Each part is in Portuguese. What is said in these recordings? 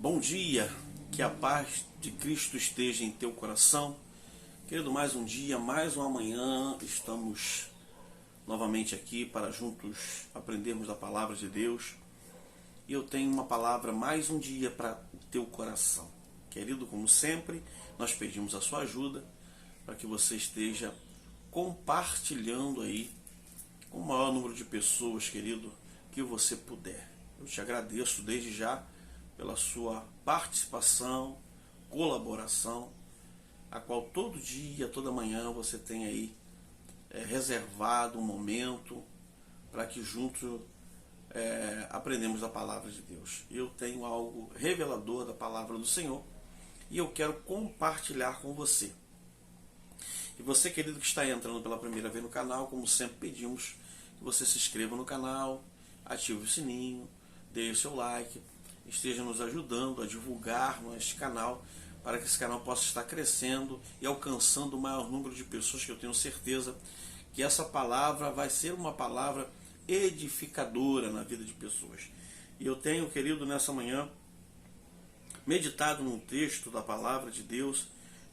Bom dia, que a paz de Cristo esteja em teu coração. Querido, mais um dia, mais uma manhã, estamos novamente aqui para juntos aprendermos a palavra de Deus. E eu tenho uma palavra mais um dia para o teu coração. Querido, como sempre, nós pedimos a sua ajuda para que você esteja compartilhando aí com o maior número de pessoas, querido, que você puder. Eu te agradeço desde já pela sua participação, colaboração, a qual todo dia, toda manhã você tem aí reservado um momento para que juntos aprendemos a palavra de Deus. Eu tenho algo revelador da palavra do Senhor e eu quero compartilhar com você. E você, querido, que está entrando pela primeira vez no canal, como sempre pedimos, que você se inscreva no canal, ative o sininho, dê o seu like, esteja nos ajudando a divulgar este canal, para que esse canal possa estar crescendo e alcançando o maior número de pessoas, que eu tenho certeza que essa palavra vai ser uma palavra edificadora na vida de pessoas. E eu tenho, querido, nessa manhã, meditado num texto da palavra de Deus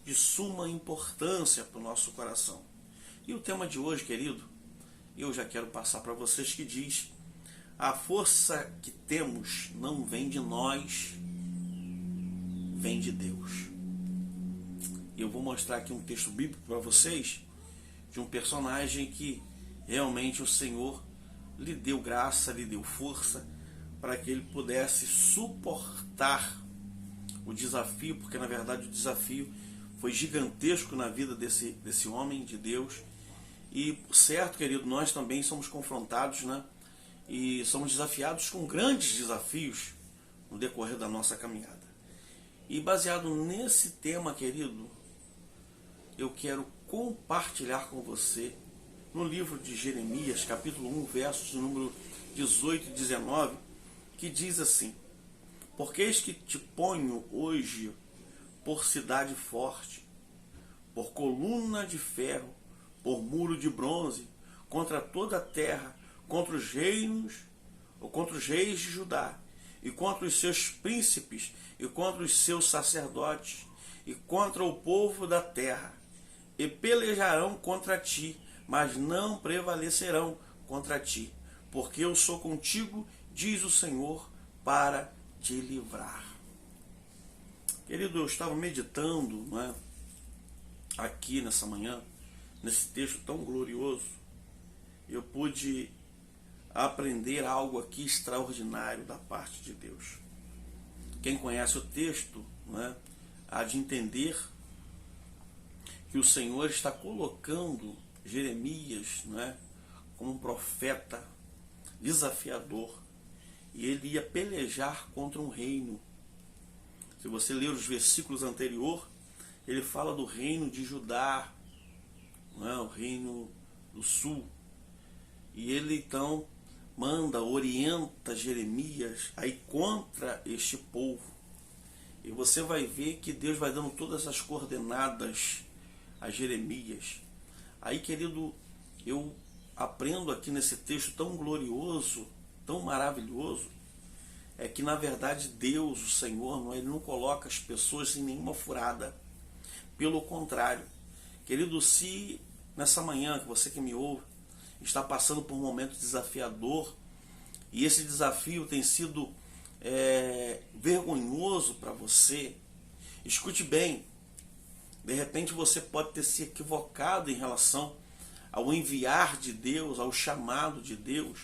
de suma importância para o nosso coração. E o tema de hoje, querido, eu já quero passar para vocês, que diz: a força que temos não vem de nós, vem de Deus. E eu vou mostrar aqui um texto bíblico para vocês, de um personagem que realmente o Senhor lhe deu graça, lhe deu força, para que ele pudesse suportar o desafio, porque na verdade o desafio foi gigantesco na vida desse homem de Deus. E, por certo, querido, nós também somos confrontados, né? E somos desafiados com grandes desafios no decorrer da nossa caminhada. E baseado nesse tema, querido, eu quero compartilhar com você no livro de Jeremias, capítulo 1, versos número 18 e 19, que diz assim: porque eis que te ponho hoje por cidade forte, por coluna de ferro, por muro de bronze, contra toda a terra, contra os reinos, ou contra os reis de Judá, e contra os seus príncipes, e contra os seus sacerdotes, e contra o povo da terra. E pelejarão contra ti, mas não prevalecerão contra ti, porque eu sou contigo, diz o Senhor, para te livrar. Querido, eu estava meditando, não é, aqui nessa manhã, nesse texto tão glorioso. Eu pude aprender algo aqui extraordinário da parte de Deus. Quem conhece o texto, não é, há de entender que o Senhor está colocando Jeremias, não é, como um profeta desafiador, e ele ia pelejar contra um reino. Se você ler os versículos anteriores, ele fala do reino de Judá, não é, o reino do sul. E ele então orienta Jeremias aí contra este povo. E você vai ver que Deus vai dando todas as coordenadas a Jeremias. Aí, querido, eu aprendo aqui nesse texto tão glorioso, tão maravilhoso, é que na verdade Deus, o Senhor, ele não coloca as pessoas em nenhuma furada. Pelo contrário, querido, se nessa manhã, você que me ouve, está passando por um momento desafiador, e esse desafio tem sido vergonhoso para você, escute bem. De repente você pode ter se equivocado em relação ao enviar de Deus, ao chamado de Deus,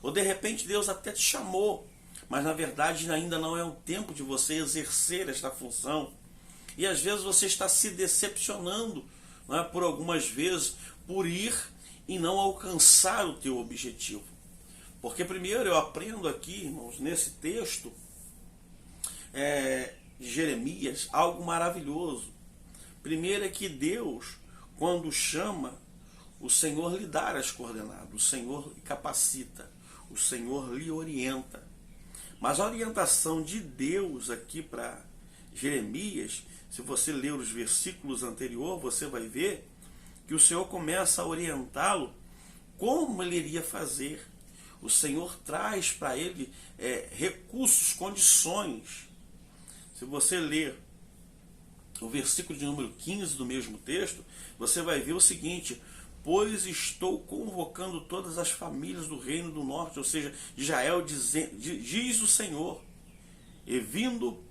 ou de repente Deus até te chamou, mas na verdade ainda não é o tempo de você exercer esta função. E às vezes você está se decepcionando, não é, por algumas vezes, por ir e não alcançar o teu objetivo. Porque primeiro eu aprendo aqui, irmãos, nesse texto de Jeremias, algo maravilhoso. Primeiro é que Deus, quando chama, o Senhor lhe dá as coordenadas, o Senhor lhe capacita, o Senhor lhe orienta. Mas a orientação de Deus aqui para Jeremias, se você ler os versículos anteriores, você vai ver que o Senhor começa a orientá-lo como ele iria fazer. O Senhor traz para ele recursos, condições. Se você ler o versículo de número 15 do mesmo texto, você vai ver o seguinte: pois estou convocando todas as famílias do reino do norte, ou seja, de Israel, diz o Senhor, e vindo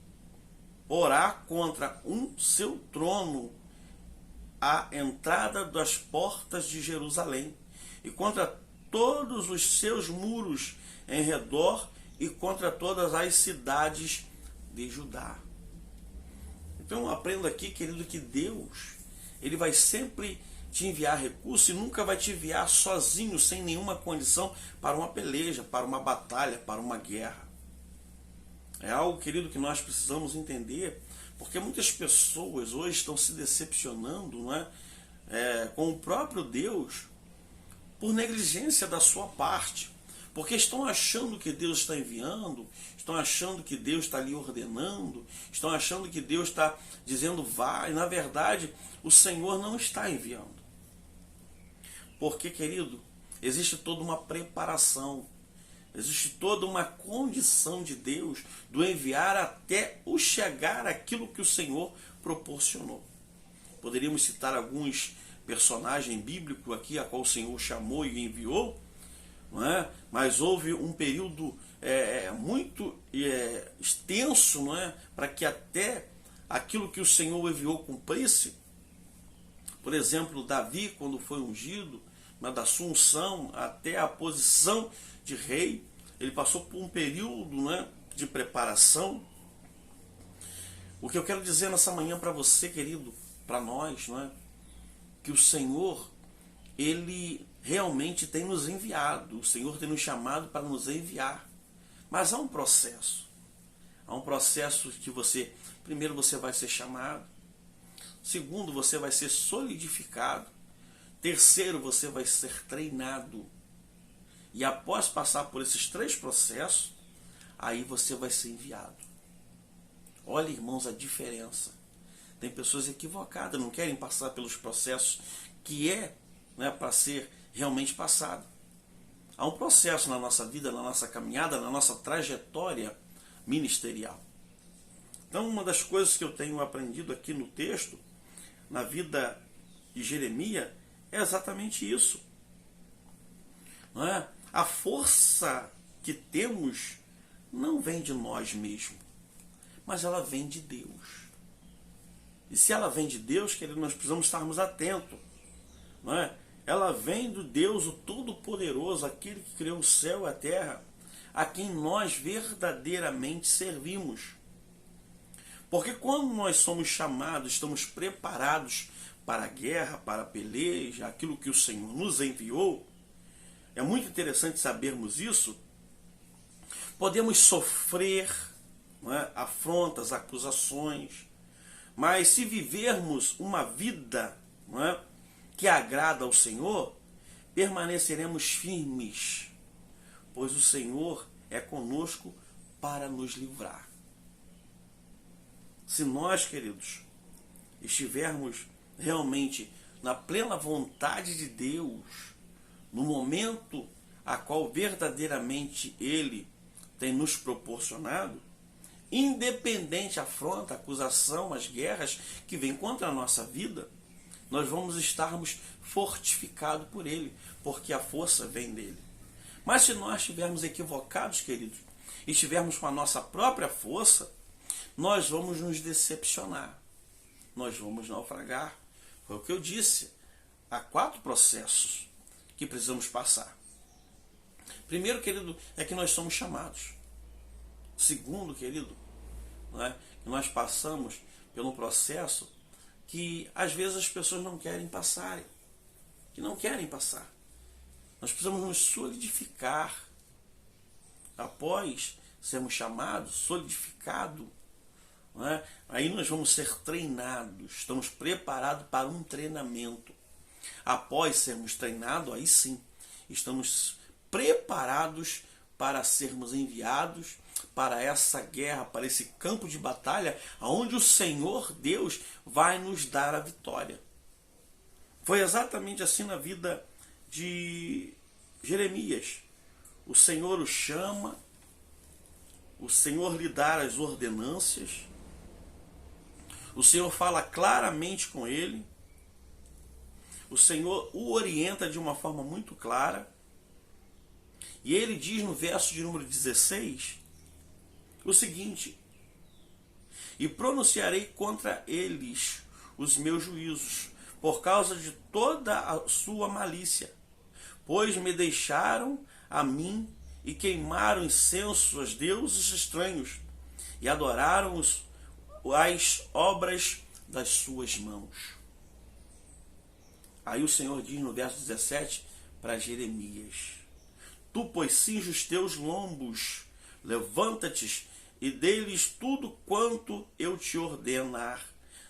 orar contra seu trono à entrada das portas de Jerusalém, e contra todos os seus muros em redor, e contra todas as cidades de Judá. Então aprenda aqui, querido, que Deus, Ele vai sempre te enviar recursos e nunca vai te enviar sozinho, sem nenhuma condição, para uma peleja, para uma batalha, para uma guerra. É algo, querido, que nós precisamos entender, porque muitas pessoas hoje estão se decepcionando, não é? Com o próprio Deus por negligência da sua parte, porque estão achando que Deus está enviando, estão achando que Deus está lhe ordenando, estão achando que Deus está dizendo vá, e na verdade o Senhor não está enviando. Porque, querido, existe toda uma preparação, existe toda uma condição de Deus do enviar até o chegar aquilo que o Senhor proporcionou. Poderíamos citar alguns personagens bíblicos aqui, a qual o Senhor chamou e enviou, não é? Mas houve um período muito extenso, não é? Para que até aquilo que o Senhor enviou cumprisse. Por exemplo, Davi, quando foi ungido, da sua unção até a posição de rei, ele passou por um período, não é, de preparação. O que eu quero dizer nessa manhã para você, querido, para nós, não é? Que o Senhor, Ele realmente tem nos enviado, o Senhor tem nos chamado para nos enviar. Mas há um processo. Há um processo que primeiro você vai ser chamado, segundo você vai ser solidificado, terceiro você vai ser treinado. E após passar por esses 3 processos, aí você vai ser enviado. Olha, irmãos, a diferença. Tem pessoas equivocadas, não querem passar pelos processos que para ser realmente passado. Há um processo na nossa vida, na nossa caminhada, na nossa trajetória ministerial. Então, uma das coisas que eu tenho aprendido aqui no texto, na vida de Jeremias, é exatamente isso. Não é? A força que temos não vem de nós mesmos, mas ela vem de Deus. E se ela vem de Deus, querido, nós precisamos estarmos atentos. Não é? Ela vem do Deus, o Todo-Poderoso, aquele que criou o céu e a terra, a quem nós verdadeiramente servimos. Porque quando nós somos chamados, estamos preparados para a guerra, para a peleja, aquilo que o Senhor nos enviou, é muito interessante sabermos isso. Podemos sofrer, não é, afrontas, acusações, mas se vivermos uma vida, não é, que agrada ao Senhor, permaneceremos firmes, pois o Senhor é conosco para nos livrar. Se nós, queridos, estivermos realmente na plena vontade de Deus, no momento a qual verdadeiramente Ele tem nos proporcionado, independente afronta, acusação, as guerras que vêm contra a nossa vida, nós vamos estarmos fortificados por Ele, porque a força vem dele. Mas se nós estivermos equivocados, queridos, e estivermos com a nossa própria força, nós vamos nos decepcionar, nós vamos naufragar. Foi o que eu disse, há 4 processos que precisamos passar. Primeiro, querido, é que nós somos chamados. Segundo, querido, não é, que nós passamos por um processo que às vezes as pessoas não querem passar, que não querem passar. Nós precisamos nos solidificar. Após sermos chamados, solidificados, não é? Aí nós vamos ser treinados, estamos preparados para um treinamento. Após sermos treinados, aí sim, estamos preparados para sermos enviados para essa guerra, para esse campo de batalha, onde o Senhor Deus vai nos dar a vitória. Foi exatamente assim na vida de Jeremias. O Senhor o chama, o Senhor lhe dá as ordenâncias, O Senhor fala claramente com ele. O Senhor o orienta de uma forma muito clara. E ele diz no verso de número 16 o seguinte: e pronunciarei contra eles os meus juízos, por causa de toda a sua malícia, pois me deixaram a mim e queimaram incenso aos deuses estranhos, e adoraram as obras das suas mãos. Aí o Senhor diz no verso 17 para Jeremias: tu, pois, cinge os teus lombos, levanta-te e dê-lhes tudo quanto eu te ordenar.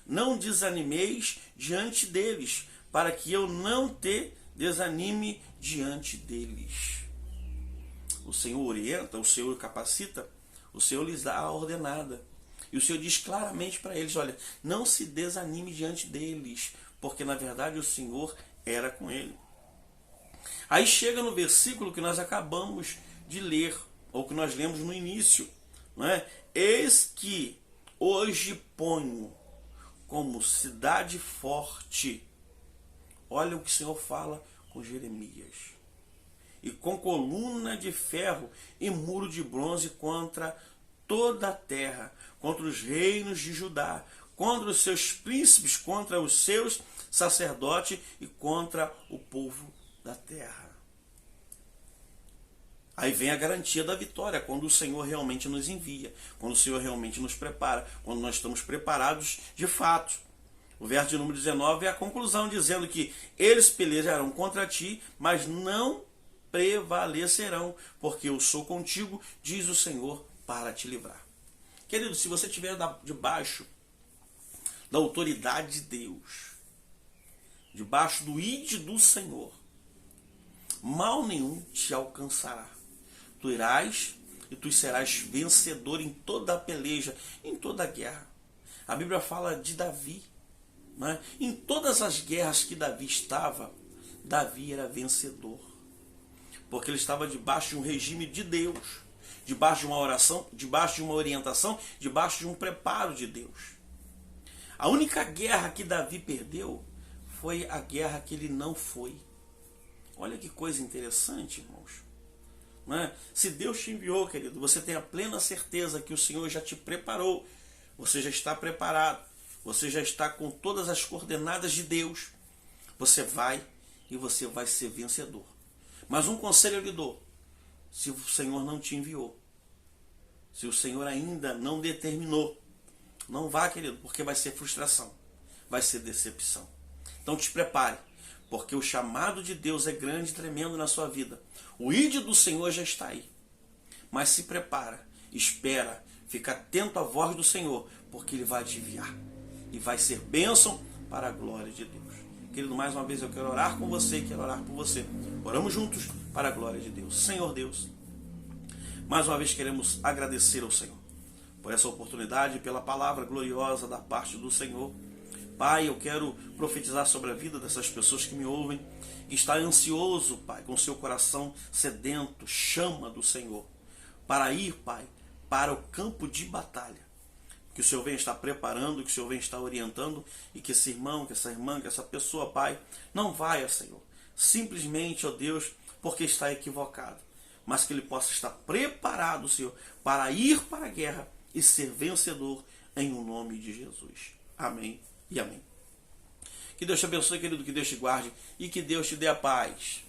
Não desanimeis diante deles, para que eu não te desanime diante deles. O Senhor orienta, o Senhor capacita, o Senhor lhes dá a ordenada. E o Senhor diz claramente para eles: olha, não se desanime diante deles, porque na verdade o Senhor era com ele. Aí chega no versículo que nós acabamos de ler, ou que nós lemos no início, não é? Eis que hoje ponho como cidade forte. Olha o que o Senhor fala com Jeremias. E com coluna de ferro e muro de bronze contra toda a terra, contra os reinos de Judá, contra os seus príncipes, contra os seus sacerdotes e contra o povo da terra. Aí vem a garantia da vitória, quando o Senhor realmente nos envia, quando o Senhor realmente nos prepara, quando nós estamos preparados de fato. O verso de número 19 é a conclusão, dizendo que eles pelejarão contra ti, mas não prevalecerão, porque eu sou contigo, diz o Senhor, para te livrar. Querido, se você estiver debaixo da autoridade de Deus, debaixo do ide do Senhor, mal nenhum te alcançará. Tu irás e tu serás vencedor em toda a peleja, em toda a guerra. A Bíblia fala de Davi, né? Em todas as guerras que Davi estava, Davi era vencedor, porque ele estava debaixo de um regime de Deus, debaixo de uma oração, debaixo de uma orientação, debaixo de um preparo de Deus. A única guerra que Davi perdeu foi a guerra que ele não foi. Olha que coisa interessante, irmãos. Não é? Se Deus te enviou, querido, você tem a plena certeza que o Senhor já te preparou. Você já está preparado. Você já está com todas as coordenadas de Deus. Você vai e você vai ser vencedor. Mas um conselho eu lhe dou: se o Senhor não te enviou, se o Senhor ainda não determinou, não vá, querido, porque vai ser frustração, vai ser decepção. Então te prepare, porque o chamado de Deus é grande e tremendo na sua vida. O ídolo do Senhor já está aí. Mas se prepara, espera, fica atento à voz do Senhor, porque Ele vai te enviar. E vai ser bênção para a glória de Deus. Querido, mais uma vez eu quero orar com você e quero orar por você. Oramos juntos para a glória de Deus. Senhor Deus, mais uma vez queremos agradecer ao Senhor por essa oportunidade, pela palavra gloriosa da parte do Senhor. Pai, eu quero profetizar sobre a vida dessas pessoas que me ouvem, que está ansioso, Pai, com seu coração sedento, chama do Senhor, para ir, Pai, para o campo de batalha. Que o Senhor venha estar preparando, que o Senhor venha estar orientando, e que esse irmão, que essa irmã, que essa pessoa, Pai, não vai, Senhor, simplesmente, ó Deus, porque está equivocado, mas que ele possa estar preparado, Senhor, para ir para a guerra e ser vencedor em o nome de Jesus. Amém e amém. Que Deus te abençoe, querido, que Deus te guarde e que Deus te dê a paz.